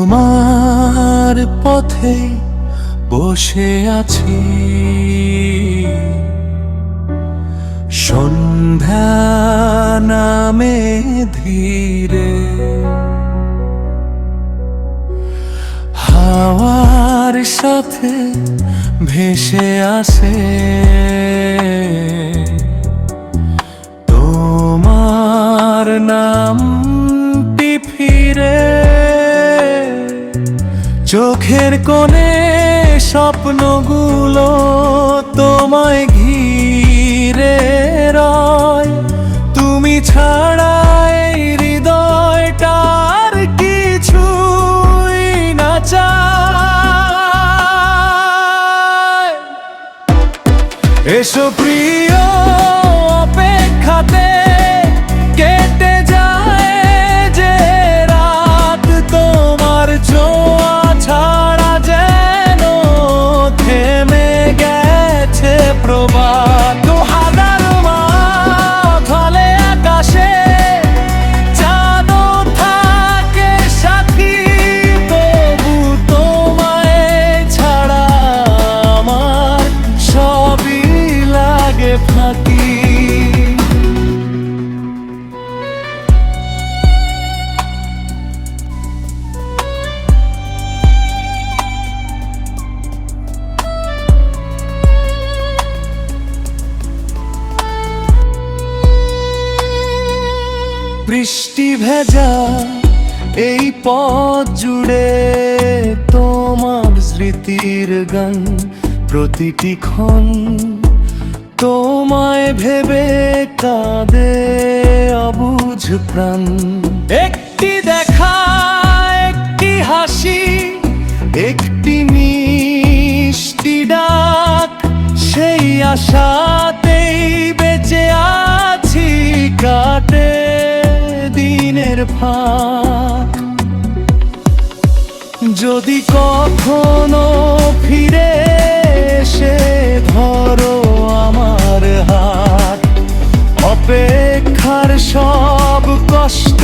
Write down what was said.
তোমার পথে বসে আছি, সন্ধ্যা নামে ধীরে, হাওয়ার সাথে ভেসে আসে তোমার নামটি ফিরে। চোখের কোণে স্বপ্নগুলো তোমায় ঘিরে রয়, তুমি ছাড়া এই হৃদয়টার কিছুই না চায়। এসো প্রিয়, অপেক্ষাতে কেটে যায় যে রাত, তোমার ছোঁয়া ছাড়া যেন থেমে গেছে প্রভাত। হাজার মাস হলে আকাশে চাঁদও থাকে সাথী, তবু তোমায় ছাড়া আমার সবই লাগে ফাঁকি। বৃষ্টি ভেজা এই পথ জুড়ে তোমার স্মৃতির গান, প্রতিটি ক্ষণ তোমায় ভেবে কাঁদে অবুঝ প্রাণ। একটি দেখা, একটি হাসি, একটি মিষ্টি ডাক, সেই আশাতেই বেঁচে আছি। কাটে দিনের ফাঁক, যদি কখনো ফিরে এসে ধরো আমার হাত, অপেক্ষার সব কষ্ট